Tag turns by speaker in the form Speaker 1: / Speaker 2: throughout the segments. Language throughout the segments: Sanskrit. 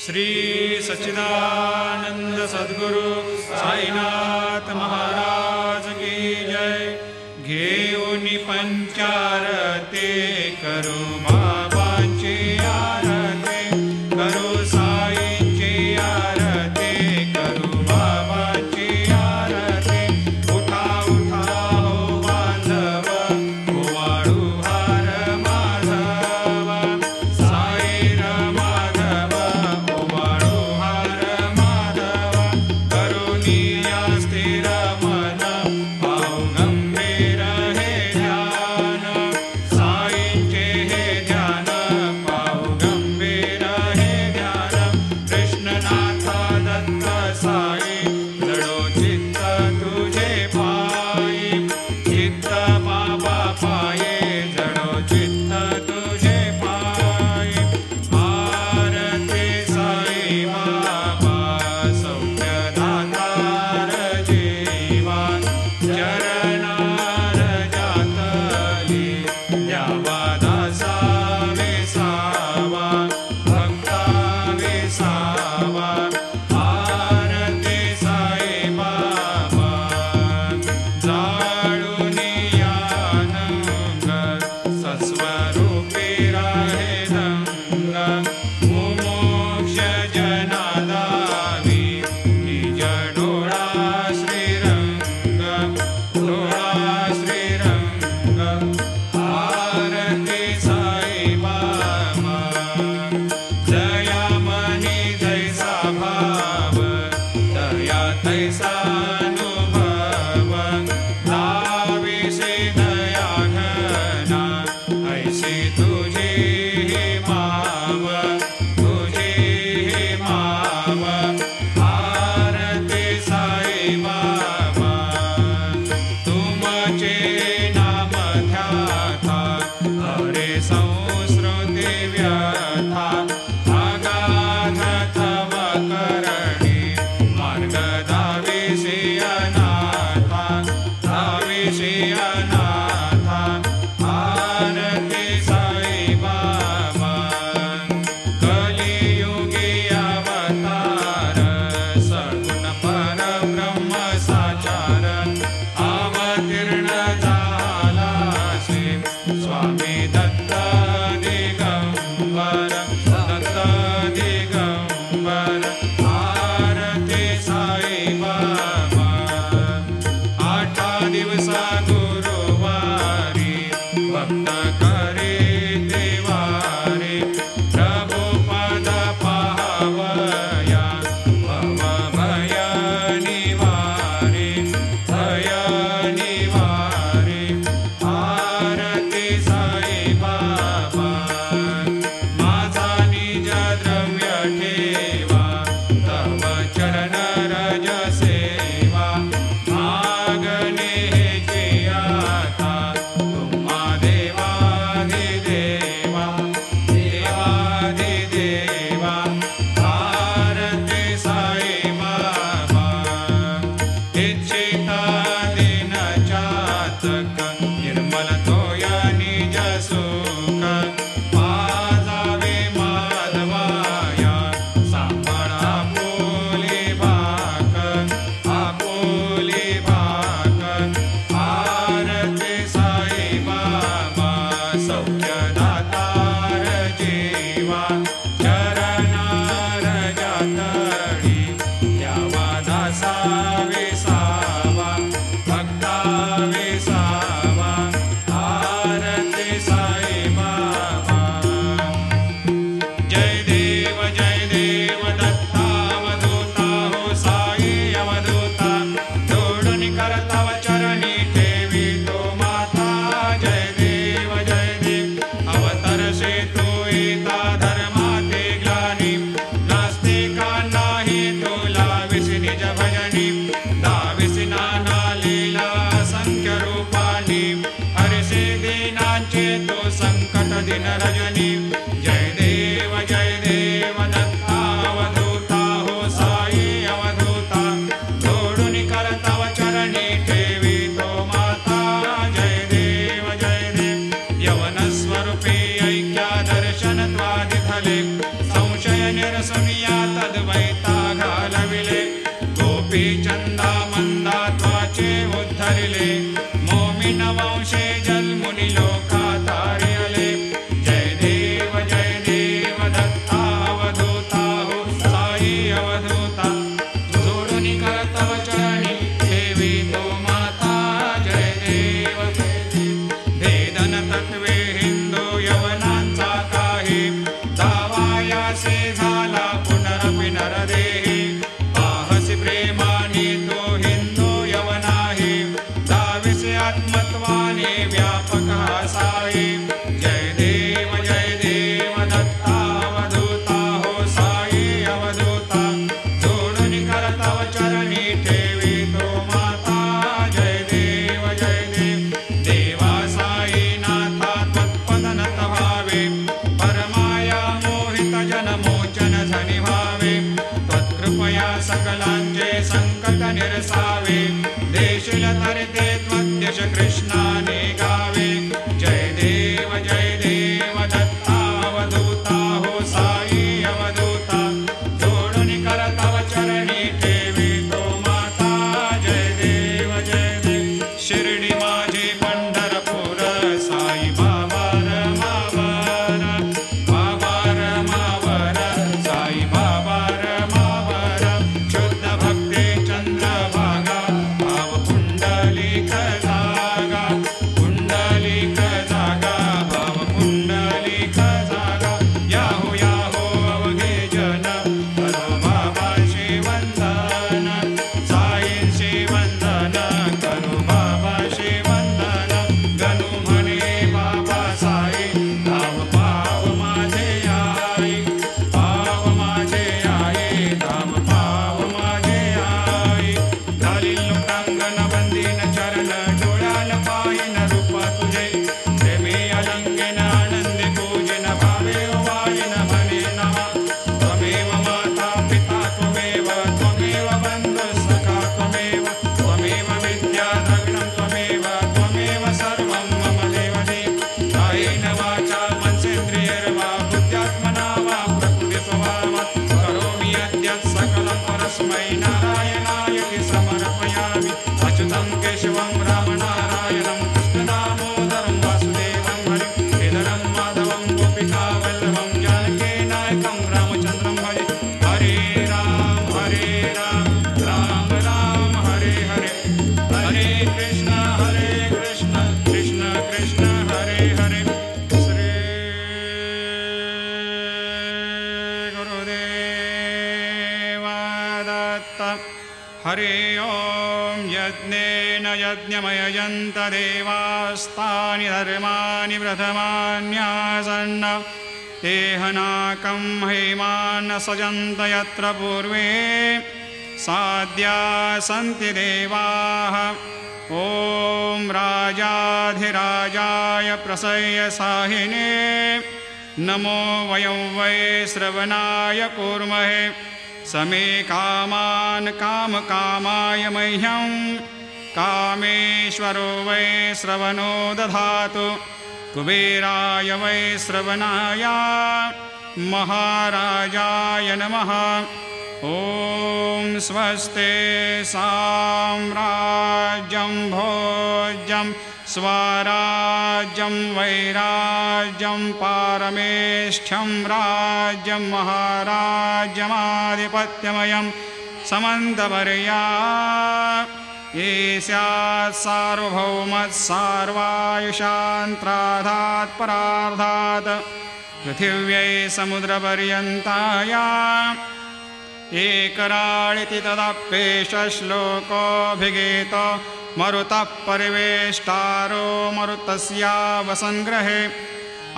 Speaker 1: श्री सच्चिदानंद सद्गुरु साईनाथ महाराज की जय। घेऊनी पंचारते करू बाबांची आरती, करू साईंची आरती, करू बाबांची आरती। उठा उठा हो बांधव, ओवाळू हार माधव, साई र माधव, ओवाळू हार माधव। करुणी या स्थिर मन, पाहू गंभीर हे ध्यान, साईंचे हे ध्यान, पाहू गंभीर हे ध्यान। कृष्णनाथ दत्त साई, लढो चित्त तुझे पायी, चित्त बाबा पाये, जडो चित्त तुझे पायी। आरती साई बाबा, सौख्यदातार जीवा, चरणार जातली, द्यावा दासा विसावा, भक्ता विसावा। आरती साई बाबा, जाळूनी आनंद, सस्वरूपी राहे रंग, मुमोक्ष जना दावी, निज डोळा श्रीरंग, डोळा श्रीरंग। आरती साई बाबा, जया मनी जैसा भाव, दया तैसा अनुभव, दाविसे दया घना, ऐसी तुझी ही माव, तुझी ही माव। आरती साई बाबा, तुमचे नाम ध्याता, हरे संस्कृती व्यथा, अगाध तव करणी, मार्ग दाविसी अनाथा, दाविसी अनाथा। आरती साई बाबा, कलियुगी अवतार, सगुण परब्रह्म साचार, अवतीर्ण झालासे, स्वामी दत्त दिगंबर, दत्त दिगंबर। आरती साई बाबा, 8 दिवसा गुरुवारी, भक्त करे देवारे, प्रभु पद पावया, भव भय निवारे, भय निवारे। आरती साई बाबा, माझा निज द्रव्य ठेवा, तव चरण रज सेवा, मागणे हेची आता, तुम्हा देवाधिदेवा, देवाधिदेवा। आरती साई बाबा, इच्छिता दिन चातक, निर्मल तोय निज सुख, पाजावे माधवाया, सांभाळ आपुली भाक, आपुली भाक। आरती साई बाबा, सौख्यदातार जीवा, चरणार जातळी, द्यावा दासा विसावा, भक्ता विसावा। आरती साई बाबा, जय देव दत्तावधूता, हो साई अवधूता, जोडून करताव चरणी ठेवी तो माता। जय देव अवतरसे तू येता, धर्माते ग्लानी, नास्तिकांनाही तुला विसी निज भजनी, दाविसी नाना लीला असंख्य रूपानी, हरसे दीनांचे तो संकट दिन रजनी। जय देव दत्तावधूता, हो साई अवधूता, जोडून करताव चरणी ठेवी तो माता। जय देव यवन स्वरूपी ऐक्या दर्शन त्वादिथले, संशय निरसनिया सीतावल्लभं जानकीनायकं रामचन्द्रं भजे हरे राम राम राम हरे हरे हरे कृष्ण कृष्ण कृष्ण हरे हरे श्री गुरुदेव दत्त हरि ओं यज्ञेन यज्ञमयजन्त देवास्तानि धर्माणि प्रथमान्यासन्न तेहनाकं हेमान् सजन्त यत्र पूर्वे साद्या सन्ति देवाः ॐ राजाधिराजाय प्रसह्य साहिने नमो वयं वै श्रवणाय कूर्महे समे कामान् कामकामाय मह्यं कामेश्वरो वै श्रवणो दधातु कुबेराय वै श्रवणाय महाराजाय नमः ॐ स्वस्ते साम्राज्यं भोज्यं स्वराज्यं वैराज्यं पारमेष्ठ्यं राज्यं महाराज्यमाधिपत्यमयं समन्तवर्या ईस्यात् सार्वभौमत्सार्वायुषान्त्राधात् परार्धात् पृथिव्यै समुद्रपर्यन्ताया एकराळिति तदप्येष श्लोकोऽभिगीतो मरुतः परिवेष्टारो मरुतस्यावसङ्ग्रहे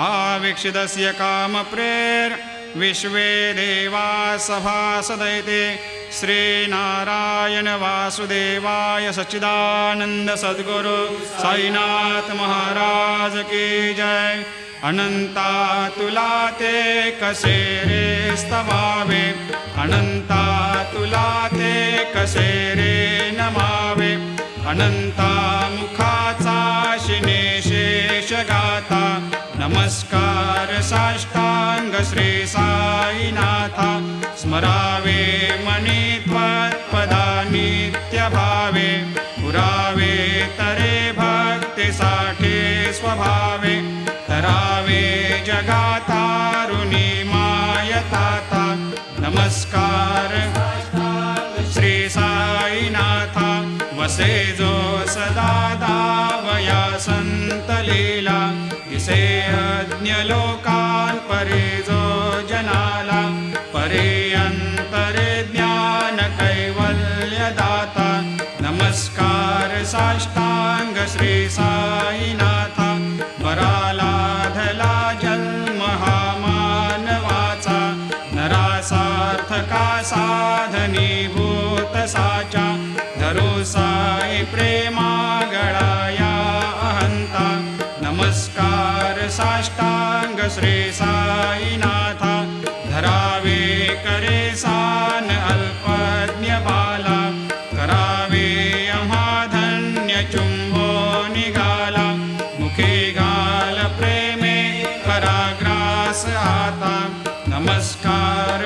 Speaker 1: आवीक्षितस्य कामप्रेर्विश्वे देवा सभासदैते श्रीनारायण वासुदेवाय सच्चिदानंद सद्गुरु साईनाथ महाराज की जय। अनंता तुलाते कसे रे स्तवावे अनंता तुलाते कसे रे नमावे अनंता मुखाचा शिनेशेष गाता नमस्कार साष्टांग श्री साईनाथा स्मरावे मनी त्वत्पदा नित्य भावे पुरावे तरे भक्ति साठे स्वभावे तरावे जगातारुणी मायताता नमस्कार श्री साईनाथा वसे जो सदा दावया संत लीला दिसे अज्ञ लोकान् परे जो जनाला परे अंतरे ज्ञान कैवल्य दाता नमस्कार साष्टांग श्री साईनाथा वरालाधला जन्म हा मानवाचा नरासार्थका साधनीभूत साचा धरो साई प्रेमा गळाया अहंता नमस्कार साष्टांग श्री साईनाथा धरावे करे सान अल्पज्ञ बाला करावे अमाधन्य चुंबो निगाला मुखे गाल प्रेमे पराग्रास आता नमस्कार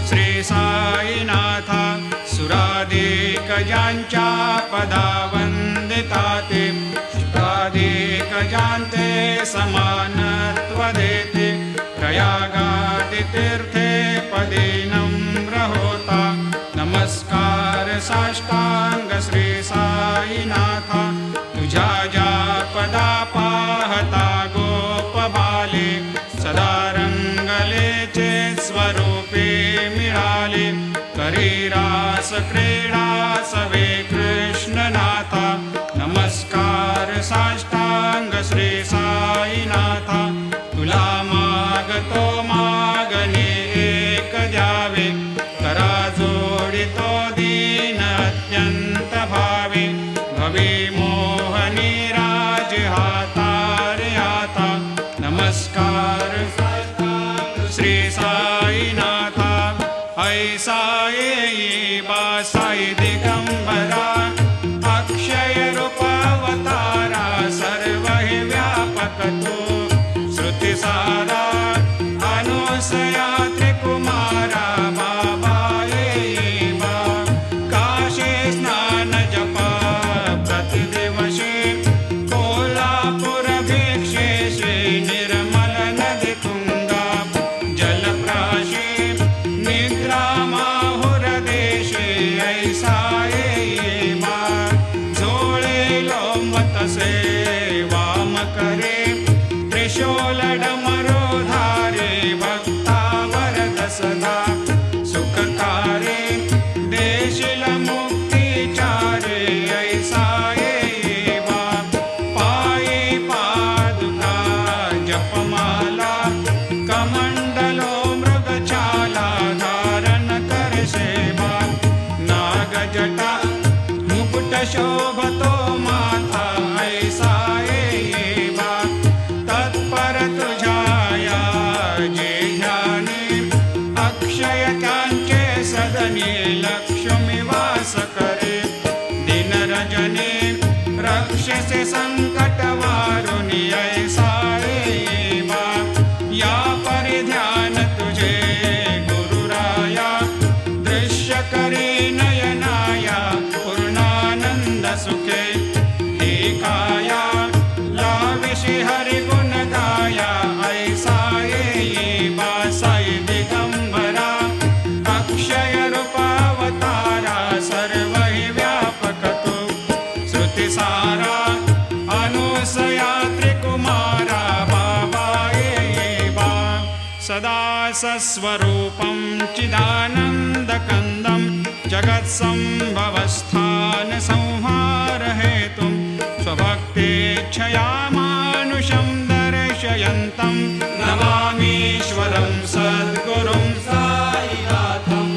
Speaker 1: श्री साईनाथा सुराधिक ज्यांच्या पदा वंदिताते शुद्धाधिक ज्यांते समानत्व देते प्रयागाति तीर्थे पदे नम्र होता नमस्कार साष्टांग श्री साईनाथा तुझ्या ज्या पदा पाहता गोप बाले सदा रंगलेचे स्वरूपे मिळाले करी रास क्रीडा सवे कृष्णनाथा नमस्कार साष्टांग श्री साईनाथा तुला मागतो मागणे एक द्यावे करा जोडितो दीन अत्यंत भावे भवे मोहनी राज हातारे आता नमस्कार श्री साईनाथा ऐसा येई बासाई दिगंबरा अक्षय रूपावतारा सर्व हे व्यापक तो श्रुति सारा अनुसया त्रिकुमारा बाबा येई बा काशी स्नान जपा प्रतिदिवशी कोल्हापुर भिक्षेशी निर्मल माला कमंडलो मृगछाला धारण कर सेवा नागजटा मुकुट शोभतो माथा ऐसा येवा तत्पर तुझाया जे ध्याने अक्षय त्यांचे सदने लक्ष्मी वास करे दिन रजने रक्षसे संकट वारुणी ऐसा येवा या परिध्यान तुझे गुरुराया दृश्य करे नयनाया पूर्णानंद सुखे एकाया लाविषि हरि गुण गाया ऐसा येवा साई दिगंबरा अक्षय रूपावतारा सर्व व्यापक तू श्रुतिसारा अनुसया त्रिकुमारा बाबा येवा सदा सस्वरूपं चिदानन्दकन्दं जगत्सम्भवस्थान संहार हेतुं स्वभक्तेच्छया मानुषं दर्शयन्तं नमामीश्वरं सद्गुरुं साईनाथं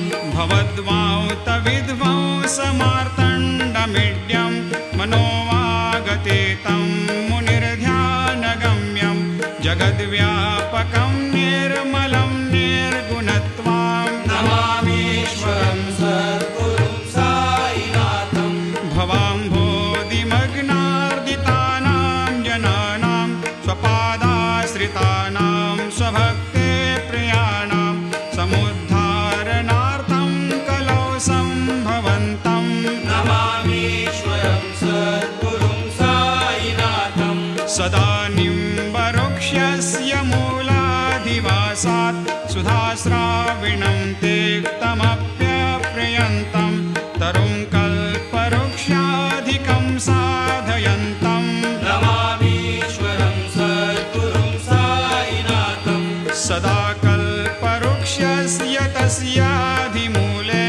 Speaker 1: भवद्वांतविध्वंसमार्तण्डमीड्यं मनोवागतीतं मुनिर्ध्यानगम्यं जगद्व्यापकं निर्मलं निर्गुणत्वां नमामीश्वरं सद्गुरुं साईनाथं भवाम्भोधिमग्नार्दितानां जनानां स्वपादाश्रितानां स्वभक्ते प्रियाणां समुद्धारणार्थं कलौ सम्भवन्तं नमामीश्वरं सद्गुरुं साईनाथं सदा निम्बवृक्षस्य मूलाधिवासात् सुधास्राविणं तिक्तमप्यप्रियन्तं तरुं कल्पवृक्षाधिकं साधयन्तं नमामीश्वरं सद्गुरुं साईनाथं सदा कल्पवृक्षस्य तस्याधिमूले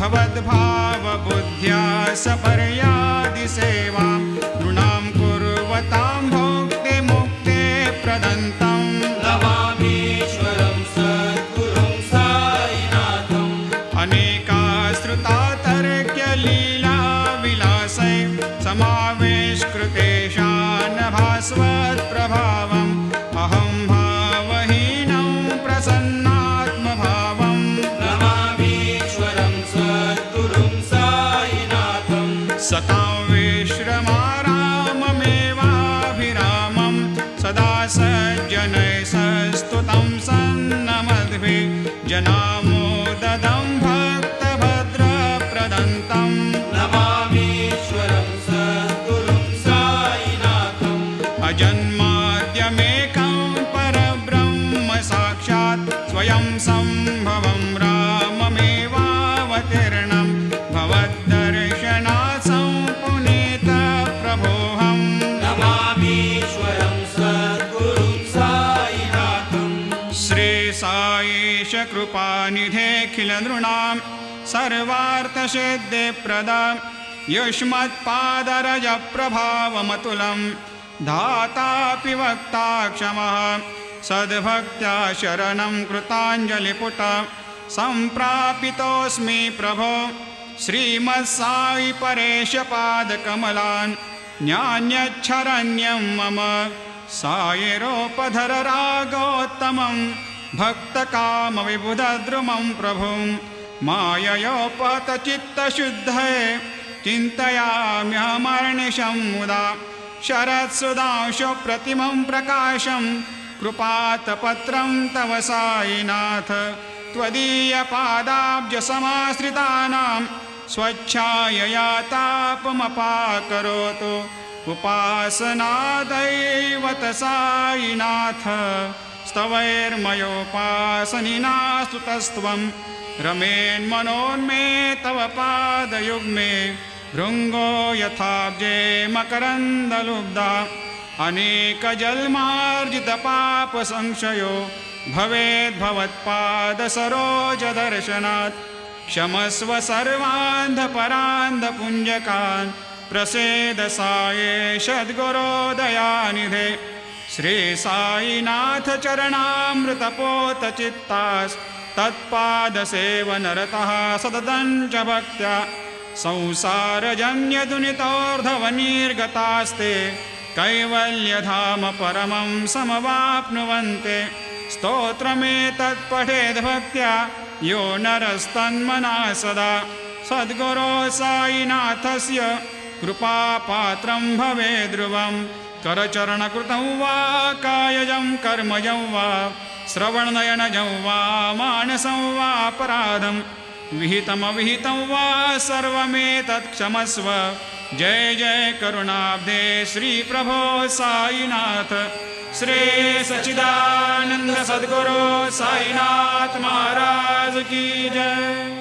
Speaker 1: भवद्भावबुद्ध्या सपर्यादिसेवां नृणां कुर्वतां भोक्ते मुक्ते प्रदन्तं नमामीश्वरं सद्गुरुं साईनाथम् अनेकाश्रुतातर्क्यलीलाविलासै समावेशकृतेशान् भास्वत्प्रभावम् अहं भावहीनं प्रसन्नात्मभावं नमामीश्वरं सद्गुरुं साईनाथं सतां विश्रमाराममेवाभिरामं सदा सज्जनैः सस्तुतं सन्नमद्भिः जनामोददं भक्तभद्रप्रदन्तं नमामीश्वरं सद्गुरुं साईनाथम् अजन्माद्यमेकं परब्रह्म साक्षात् स्वयं सम्भवं राममेवावतीर्णं भवद्दर्शनात् सम्पुनीतप्रभोऽहं नमामीश्वरं सद्गुरुं साईनाथम् श्री साईश कृपानिधेऽखिलनृणां सर्वार्थसिद्धिप्रदां युष्मत्पादरजप्रभावमतुलं धातापि वक्ता क्षमः सद्भक्त्या शरणं कृताञ्जलिपुट सम्प्रापितोऽस्मि प्रभो श्रीमत्साई परेशपादकमलान् न्यान्यच्छरण्यं मम सायिरोपधर रागोत्तमं भक्तकामविबुधद्रुमं प्रभुं माययोपतचित्तशुद्धये चिन्तयाम्यहमर्निशं मुदा शरत्सुधांशुप्रतिमं प्रकाशं कृपातपत्रं तव साईनाथ त्वदीयपादाब्जसमाश्रितानां स्वच्छायया तापमपाकरोतु उपासनादैवत साईनाथ स्तवैर्मयोपासनिना स्तुतस्त्वं रमेन्मनोन्मे तव पादयुग्मे भृङ्गो यथाब्जे मकरन्दलुब्धा अनेकजन्मार्जितपापसंशयो भवेद्भवत्पादसरोजदर्शनात् क्षमस्व सर्वान्धपरान्धपुञ्जकान् प्रसेद साये सद्गुरो दयानिधे श्री साईनाथ चरणामृतपोत चित्तास् तत्पादसेवनरतः सततं च भक्त्या संसारजन्यदुनितोर्धवनिर्गतास्ते कैवल्यधाम परमं समवाप्नुवन्ते स्तोत्रमेतत्पठेद्भक्त्या यो नरस्तन्मना सदा सद्गुरो साईनाथस्य कृपापात्रं भवेद् ध्रुवम् करचरणकृतं वा कायजं कर्मजं वा श्रवणनयनजं वा मानसं वा अपराधं विहितमविहितं वा सर्वमेतत् क्षमस्व जय जय करुणाब्धे श्री प्रभो साईनाथ श्री सच्चिदानंद सद्गुरु साईनाथ महाराज की जय।